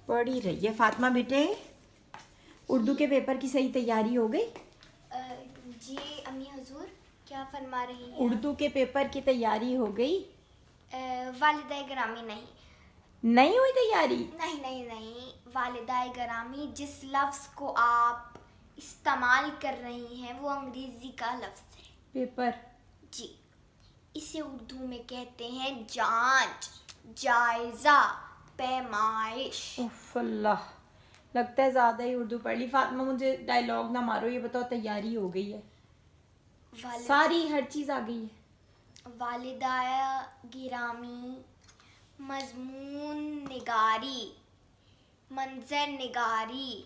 पढ़ ही रही है। फातिमा बेटे, उर्दू के पेपर की सही तैयारी हो गई? जी अम्मी हुजूर, क्या फरमा रही हैं? उर्दू के पेपर की तैयारी हो गई? वालिदा ग्रामी नहीं हुई तैयारी? नहीं वालिदा ग्रामी, जिस लफ्ज़ को आप इस्तेमाल कर रही हैं वो अंग्रेज़ी का लफ्ज़ है। पेपर? जी, इसे उर्दू में कहते हैं जांच, जायज़ा, पैमाइश। उफ अल्लाह, लगता है ज़्यादा ही उर्दू पढ़ ली। फातिमा मुझे डायलॉग ना मारो, ये बताओ तैयारी हो गई है? सारी हर चीज़ आ गई है? वालिदा गिरामी, मजमून निगारी, मंजर निगारी,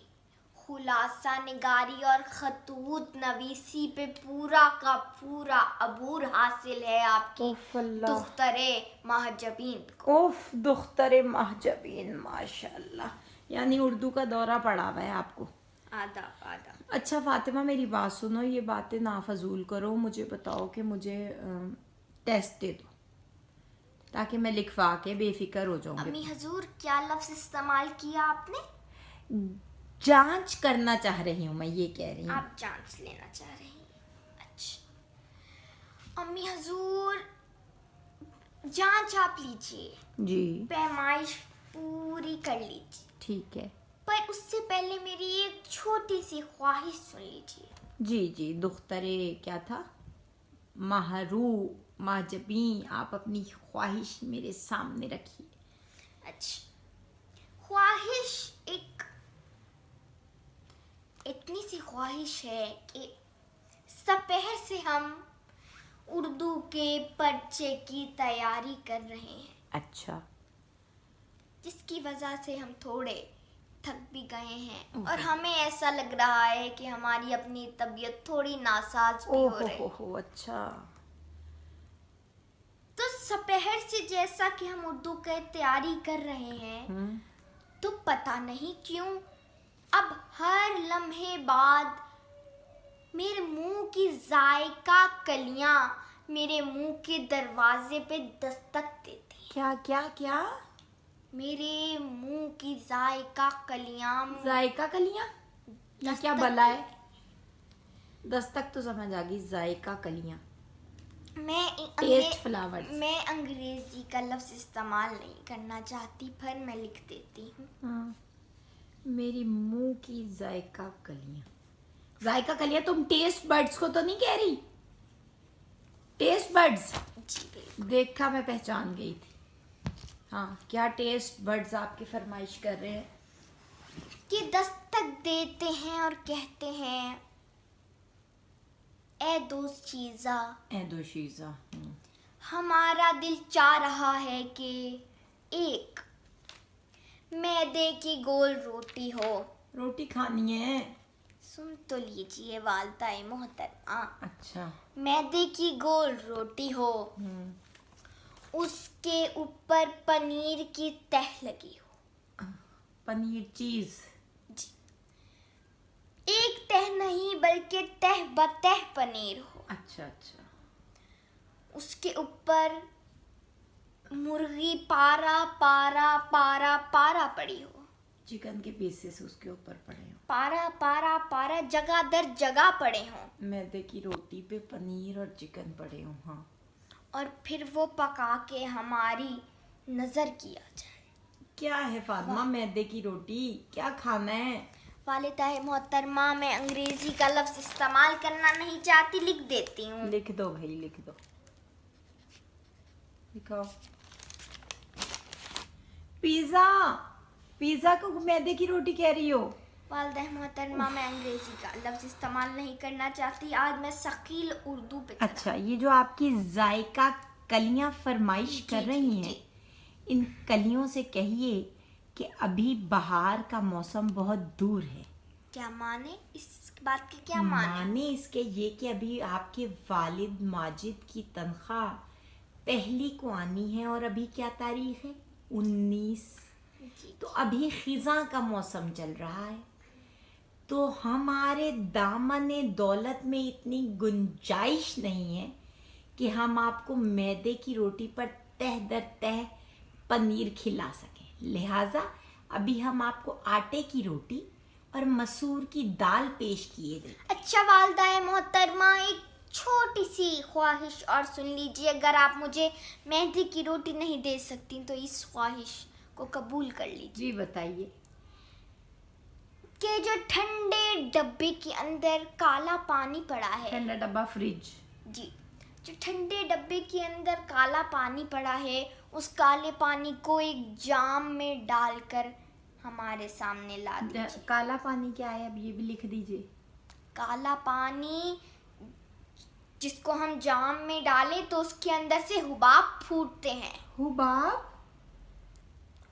खुलासा निगारी और खतूत नवीसी पे पूरा का पूरा अबूर हासिल है आपकी उफ अल्लाह। दुख्तरे महजबीन को। उफ, दुख्तरे महजबीन, माशाल्लाह। यानी उर्दू का दौरा पड़ा हुआ है आपको। आदा अच्छा फातिमा, मेरी बात सुनो, ये बातें ना फजूल करो। मुझे बताओ कि मुझे टेस्ट दे दो ताकि मैं लिखवा के बेफिक्र हो जाऊंगी। अम्मी हुजूर, क्या लफ्ज़ इस्तेमाल किया आपने? जांच करना चाह रही हूँ मैं, ये कह रही हूँ। आप जांच लेना चाह रही हैं? अच्छा अम्मी हुजूर, जांच आप लीजिए, जी पैमाइश पूरी कर लीजिए, ठीक है। पर उससे पहले मेरी एक छोटी सी ख्वाहिश सुन लीजिए। जी जी, दुख्तरे क्या था? महरू महजबी, आप अपनी ख्वाहिश मेरे सामने रखिए। अच्छा, ख्वाहिश एक इतनी सी ख्वाहिश है कि सपहर से हम उर्दू के पर्चे की तैयारी कर रहे हैं, अच्छा, जिसकी वजह से हम थोड़े थक भी गए हैं और हमें ऐसा लग रहा है कि हमारी अपनी तबीयत थोड़ी नासाज भी हो रही है। अच्छा। तो सपहर से जैसा कि हम उर्दू की तैयारी कर रहे हैं, तो पता नहीं क्यों अब हर लम्हे बाद मेरे मुंह की जायका कलियां मेरे मुंह के दरवाजे पे दस्तक देती हैं। क्या क्या क्या? मेरे मुंह की जायका कलियां जायका कलियां? ये क्या बला है? दस्तक तो समझ आ गई, जायका कलियां टेस्ट फ्लावर्स। मैं अंग्रेजी का लफ्ज इस्तेमाल नहीं करना चाहती, पर मैं लिख देती हूँ। हाँ, मेरी मुंह की जायका कलियां। जायका कलियां, तुम टेस्ट बर्ड्स को तो नहीं कह रही? Taste buds? जी बिल्कुल। देखा, मैं पहचान गई थी। हाँ, क्या टेस्ट बर्ड्स आपकी फरमाइश कर रहे हैं? कि दस्तक देते हैं और कहते हैं, ए दोशीज़ा, ए दोशीज़ा, हमारा दिल चाह रहा है कि एक मैदे की गोल रोटी हो। रोटी खानी है? सुन तो लीजिए वालदाए मोहतरमा। अच्छा। मैदे की गोल रोटी हो, उसके ऊपर पनीर की तह लगी हो। पनीर चीज? जी, एक तह नहीं बल्कि तह बतह पनीर हो। अच्छा अच्छा। उसके ऊपर मुर्गी पारा पारा पारा पारा पड़ी हो। चिकन के पीसेस उसके ऊपर पड़े हो। पारा पारा पारा जगह दर जगह पड़े हों। मैदे की रोटी पे पनीर और चिकन पड़े हो। हाँ, और फिर वो पका के हमारी नजर किया जाए। क्या है फातिमा, मैदे की रोटी क्या खाना है? वालिदा मोहतरमा, मैं अंग्रेजी का लफ्ज इस्तेमाल करना नहीं चाहती, लिख देती हूँ। लिख दो भाई, लिख दो, लिखो। पिज्जा? पिज्जा को मैदे की रोटी कह रही हो? वालिदा मोहतरमा, मैं अंग्रेजी का लफ्ज इस्तेमाल नहीं करना चाहती, आज मैं सकील उर्दू पे। अच्छा, ये जो आपकी जायका कलियां फरमाइश कर रही हैं, इन कलियों से कहिए कि अभी बहार का मौसम बहुत दूर है। क्या माने इस बात के? क्या माने इसके ये कि अभी आपके वालिद माजिद की तनख्वाह पहली को आनी है, और अभी क्या तारीख है? 19। तो अभी खिजा का मौसम चल रहा है, तो हमारे दामने दौलत में इतनी गुंजाइश नहीं है कि हम आपको मैदे की रोटी पर तह दर तह पनीर खिला सकें। लिहाजा अभी हम आपको आटे की रोटी और मसूर की दाल पेश किए थे। अच्छा वालदाए मोहतरमा, एक छोटी सी ख्वाहिश और सुन लीजिए। अगर आप मुझे मेहंदी की रोटी नहीं दे सकती तो इस ख्वाहिश को कबूल कर लीजिए जी बताइए। कि जो ठंडे डब्बे के अंदर काला पानी पड़ा है, ठंडा डब्बा फ्रिज। जी, जो ठंडे डब्बे के अंदर काला पानी पड़ा है, उस काले पानी को एक जाम में डालकर हमारे सामने ला दीजिए। काला पानी क्या है, अब ये भी लिख दीजिए। काला पानी जिसको हम जाम में डालें तो उसके अंदर से हुबाब फूटते हैं। हुबाब?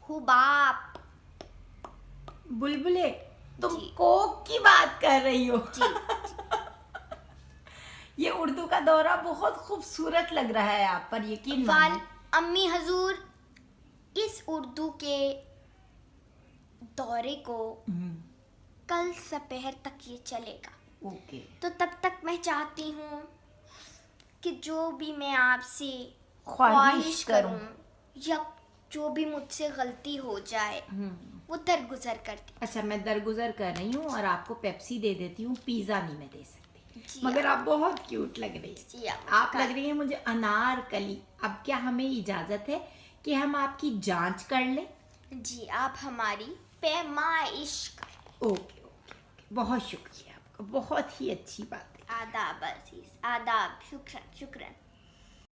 हुबाब। बुलबुले, तुम जी। कोक की बात कर रही हो? जी। ये उर्दू का दौरा बहुत खूबसूरत लग रहा है आप पर, यकीन मानिए। अम्मी हजूर, इस उर्दू के दौरे को कल दोपहर तक ये चलेगा। ओके। तो तब तक मैं चाहती हूँ कि जो भी मैं आपसे ख्वाहिश करूँ या जो भी मुझसे गलती हो जाए वो दरगुजर कर दे। अच्छा, मैं दरगुजर कर रही हूँ और आपको पेप्सी दे देती हूँ, पिज़्ज़ा नहीं मैं दे सकती। जी, मगर आप बहुत क्यूट लग रही जी, है। आप लग रही है मुझे अनारकली। अब क्या हमें इजाज़त है कि हम आपकी जांच कर लें? जी, आप हमारी पैमाइश करें। ओके ओके ओके, बहुत शुक्रिया आपका, बहुत ही अच्छी बात है। आदाब अजीज, आदाब, शुक्रन शुक्रन।